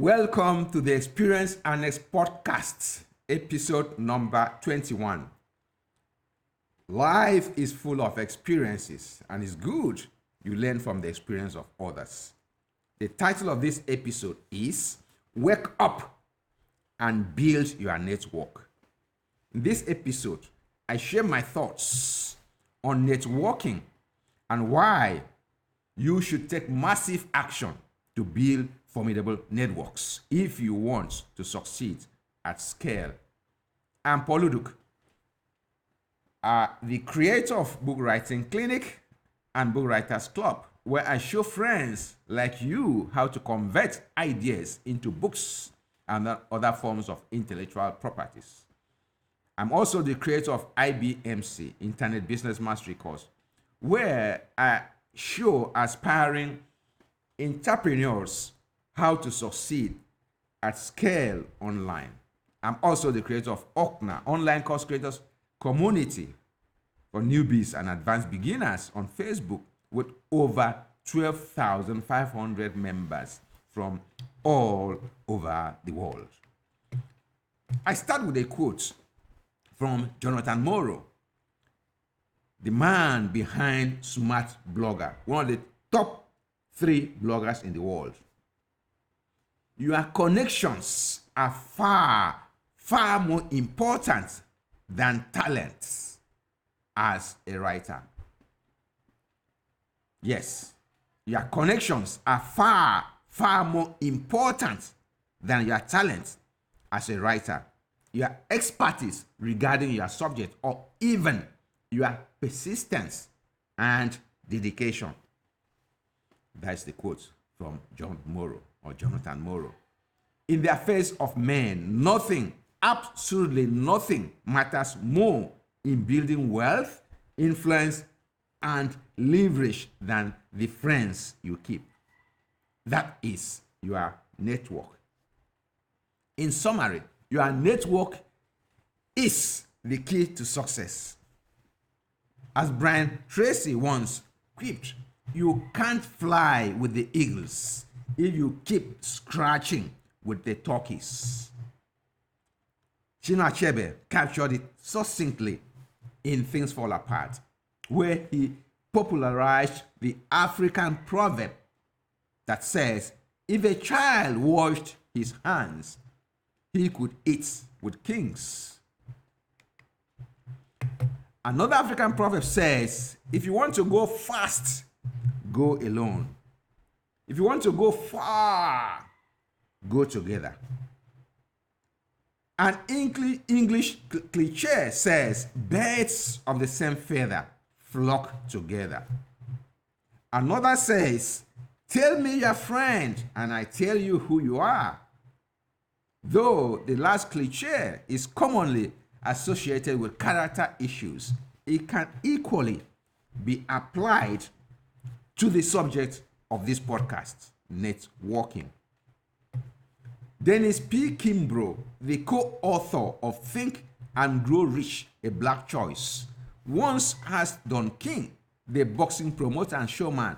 Welcome to the Experience Annex podcast, episode number 21. Life is full of experiences and it's good you learn from the experience of others. The title of this episode is Wake Up and Build Your Network. In this episode, I share my thoughts on networking and why you should take massive action to build formidable networks if you want to succeed at scale. I'm Paul Uduk, the creator of Book Writing Clinic and Book Writers Club, where I show friends like you how to convert ideas into books and other forms of intellectual properties. I'm also the creator of IBMC, Internet Business Mastery Course, where I show aspiring entrepreneurs how to succeed at scale online. I'm also the creator of OCNA, Online Course Creators Community for newbies and advanced beginners on Facebook with over 12,500 members from all over the world. I start with a quote from Jonathan Morrow, the man behind Smart Blogger, one of the top 3 bloggers in the world. Your connections are far more important than talents as a writer. Yes, your connections are far more important than your talent as a writer, your expertise regarding your subject, or even your persistence and dedication. That's the quote from Jonathan Morrow. In the affairs of men, nothing, absolutely nothing matters more in building wealth, influence, and leverage than the friends you keep. That is your network. In summary, your network is the key to success. As Brian Tracy once quipped, you can't fly with the eagles if you keep scratching with the turkeys. Chinua Achebe captured it succinctly in Things Fall Apart, where he popularized the African proverb that says, if a child washed his hands, he could eat with kings. Another African proverb says, if you want to go fast, go alone. If you want to go far, go together. An English cliche says, birds of the same feather flock together. Another says, tell me your friend and I tell you who you are. Though the last cliche is commonly associated with character issues, it can equally be applied to the subject of this podcast, networking. Dennis P. Kimbrough, the co-author of Think and Grow Rich, A Black Choice, once asked Don King, the boxing promoter and showman,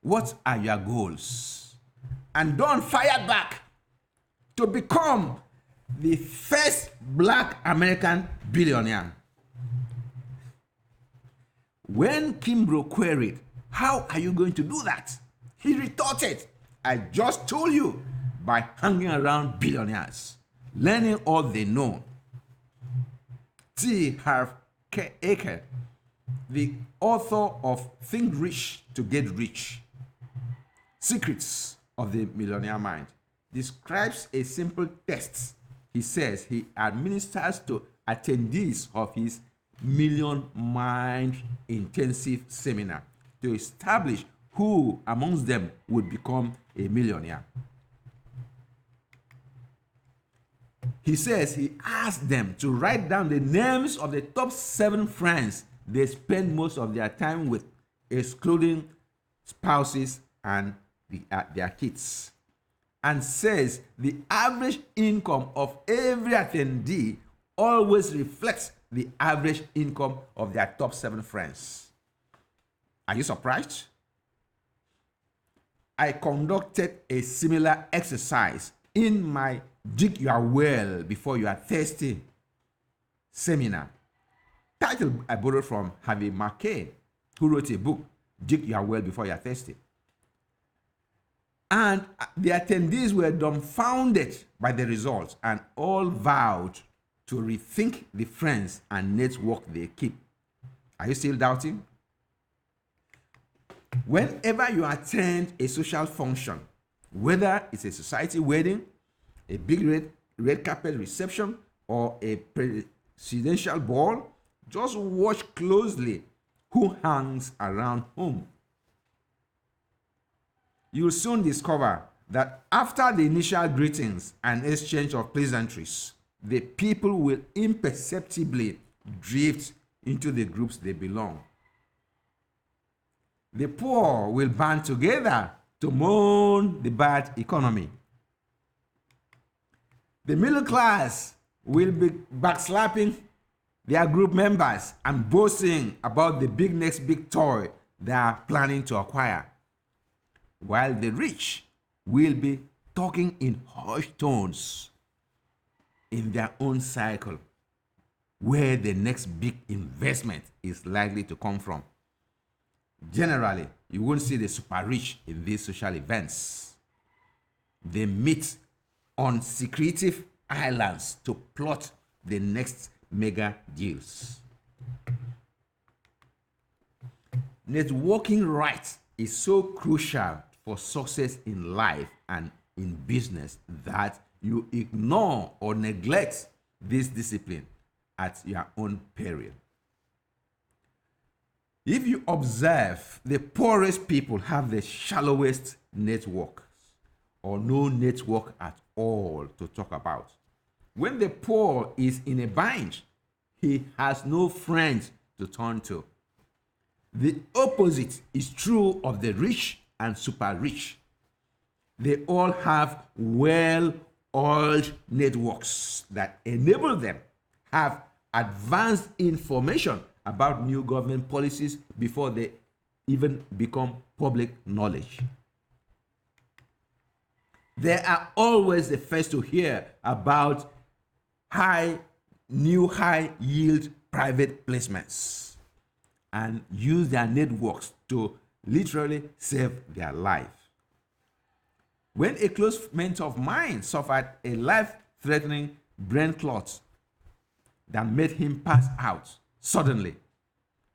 what are your goals? And Don fired back to become the first Black American billionaire. When Kimbrough queried, how are you going to do that? He retorted, I just told you, by hanging around billionaires, learning all they know. T. Harv Eker, the author of Think Rich to Get Rich, Secrets of the Millionaire Mind, describes a simple test he says he administers to attendees of his Million Mind Intensive Seminar to establish who amongst them would become a millionaire. He says he asked them to write down the names of the top 7 friends they spend most of their time with, excluding spouses and their kids. And says the average income of every attendee always reflects the average income of their top 7 friends. Are you surprised? I conducted a similar exercise in my Dig You Are Well Before You Are Thirsty seminar, title I borrowed from Harvey Mackay, who wrote a book, Dig You Are Well Before You Are Thirsty. And the attendees were dumbfounded by the results and all vowed to rethink the friends and network they keep. Are you still doubting? Whenever you attend a social function, whether it's a society wedding, a big red carpet reception, or a presidential ball, just watch closely who hangs around whom. You'll soon discover that after the initial greetings and exchange of pleasantries, the people will imperceptibly drift into the groups they belong. The poor will band together to mourn the bad economy. The middle class will be backslapping their group members and boasting about the next big toy they are planning to acquire, while the rich will be talking in hushed tones in their own cycle where the next big investment is likely to come from. Generally, you won't see the super rich in these social events. They meet on secretive islands to plot the next mega deals. Networking right is so crucial for success in life and in business that you ignore or neglect this discipline at your own peril. If you observe, the poorest people have the shallowest networks or no network at all to talk about. When the poor is in a bind, he has no friends to turn to. The opposite is true of the rich and super rich. They all have well-oiled networks that enable them have advanced information about new government policies before they even become public knowledge. They are always the first to hear about new high yield private placements and use their networks to literally save their life. When a close mentor of mine suffered a life-threatening brain clot that made him pass out suddenly,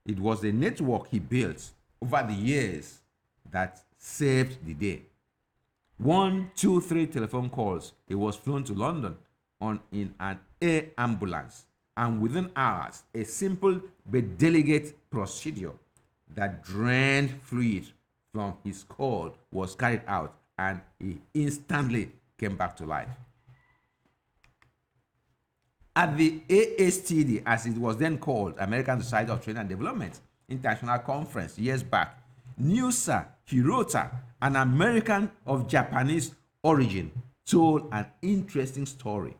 it was the network he built over the years that saved the day. 1, 2, 3 telephone calls, he was flown to London in an air ambulance, and within hours, a simple but delicate procedure that drained fluid from his skull was carried out, and he instantly came back to life. At the ASTD, as it was then called, American Society of Training and Development International Conference, years back, Nyusa Hirota, an American of Japanese origin, told an interesting story.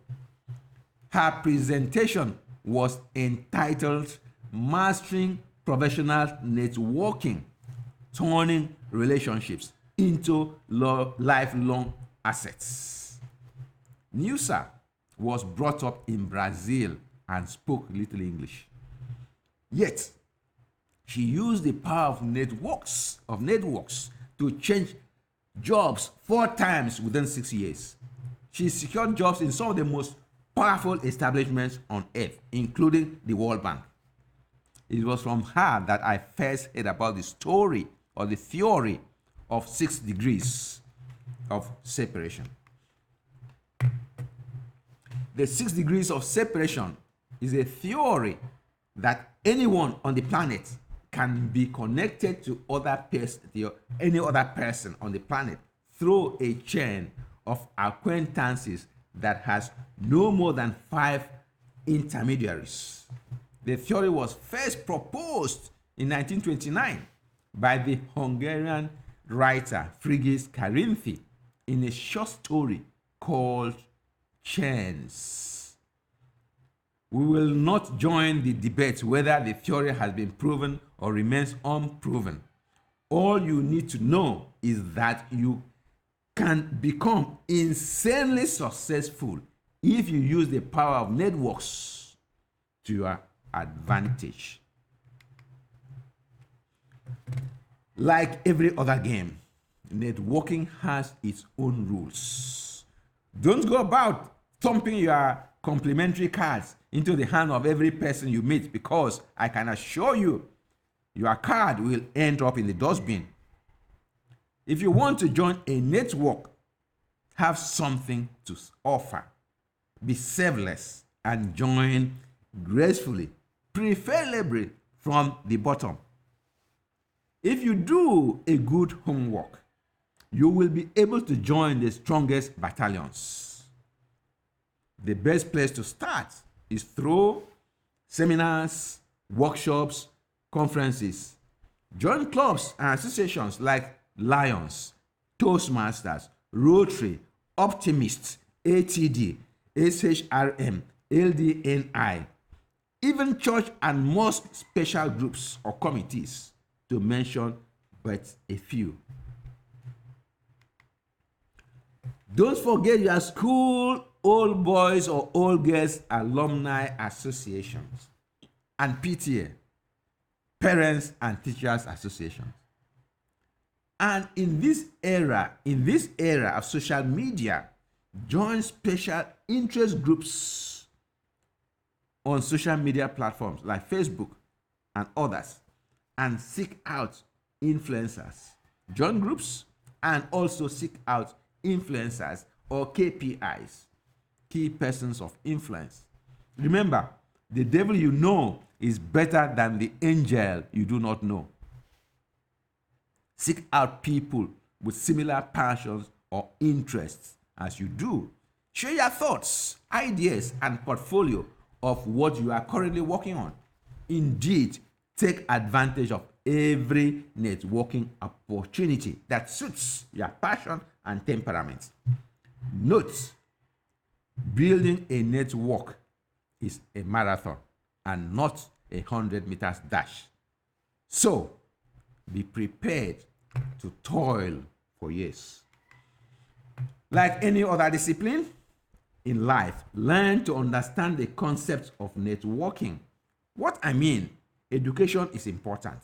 Her presentation was entitled Mastering Professional Networking, Turning Relationships into Lifelong Assets. Nyusa was brought up in Brazil and spoke little English. Yet, she used the power of networks to change jobs 4 times within 6 years. She secured jobs in some of the most powerful establishments on earth, including the World Bank. It was from her that I first heard about the story or the theory of 6 degrees of separation. The 6 degrees of separation is a theory that anyone on the planet can be connected to any other person on the planet through a chain of acquaintances that has no more than 5 intermediaries. The theory was first proposed in 1929 by the Hungarian writer Frigyes Karinthy in a short story called Chains. We will not join the debate whether the theory has been proven or remains unproven. All you need to know is that you can become insanely successful if you use the power of networks to your advantage. Like every other game, networking has its own rules. Don't go about thumping your complimentary cards into the hand of every person you meet, because I can assure you your card will end up in the dustbin. If you want to join a network, have something to offer. Be selfless and join gracefully, preferably from the bottom. If you do a good homework, you will be able to join the strongest battalions. The best place to start is through seminars, workshops, conferences. Join clubs and associations like Lions, Toastmasters, Rotary, Optimists, ATD, SHRM, LDNI, even church and mosque special groups or committees, to mention but a few. Don't forget your school old boys or old girls alumni associations and PTA, parents and teachers associations. And in this era of social media, join special interest groups on social media platforms like Facebook and others, and seek out influencers. Join groups and also seek out influencers or KPIs, key persons of influence. Remember, the devil you know is better than the angel you do not know. Seek out people with similar passions or interests as you do. Share your thoughts, ideas, and portfolio of what you are currently working on. Indeed, take advantage of every networking opportunity that suits your passion and temperament. Note, building a network is a marathon and not a 100 meters dash. So, be prepared to toil for years. Like any other discipline in life, learn to understand the concept of networking. What I mean, education is important.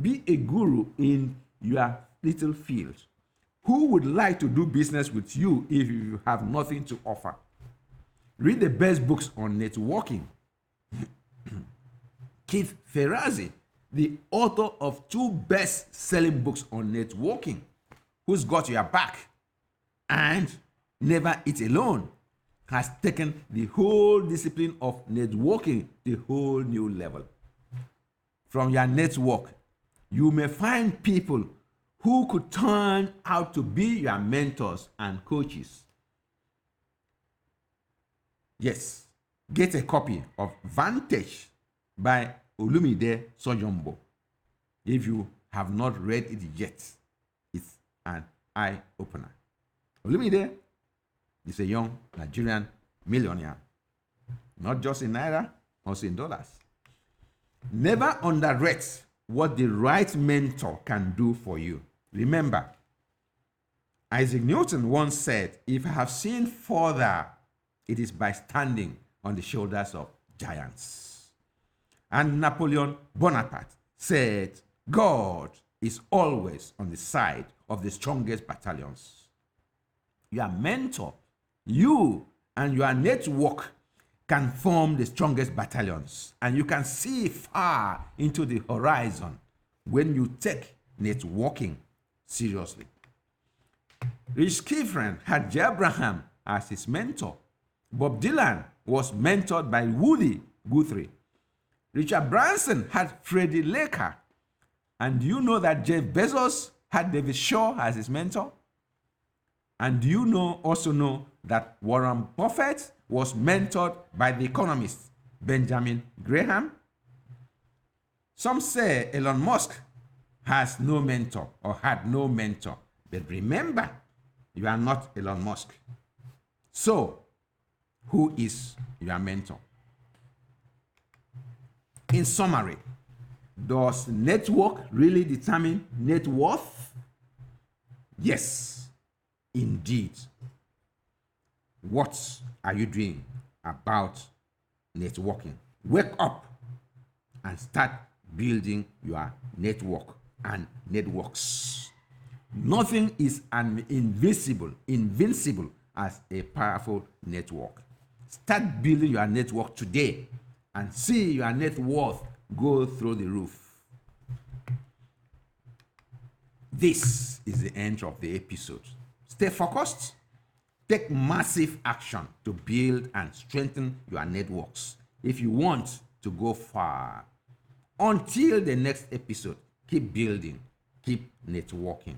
Be a guru in your little field. Who would like to do business with you if you have nothing to offer? Read the best books on networking. Keith Ferrazzi, the author of 2 best-selling books on networking, Who's Got Your Back and Never Eat Alone, has taken the whole discipline of networking to a whole new level. From your network, you may find people who could turn out to be your mentors and coaches. Yes, get a copy of Vantage by Olumide Sojombo. If you have not read it yet, it's an eye-opener. Olumide is a young Nigerian millionaire, not just in Naira, also in dollars. Never underrate what the right mentor can do for you. Remember, Isaac Newton once said, "If I have seen further, it is by standing on the shoulders of giants." And Napoleon Bonaparte said, "God is always on the side of the strongest battalions." Your mentor, you and your network can form the strongest battalions, and you can see far into the horizon when you take networking seriously. Rich Kifrin had J. Abraham as his mentor. Bob Dylan was mentored by Woody Guthrie. Richard Branson had Freddie Laker. And do you know that Jeff Bezos had David Shaw as his mentor? And do you also know that Warren Buffett was mentored by the economist Benjamin Graham? Some say Elon Musk has no mentor or had no mentor. But remember, you are not Elon Musk. So, who is your mentor? In summary, does network really determine net worth? Yes, indeed. What are you doing about networking? Wake up and start building your network and networks. Nothing is invincible as a powerful network. Start building your network today and see your net worth go through the roof. This is the end of the episode. Stay focused. Take massive action to build and strengthen your networks if you want to go far. Until the next episode, keep building, keep networking.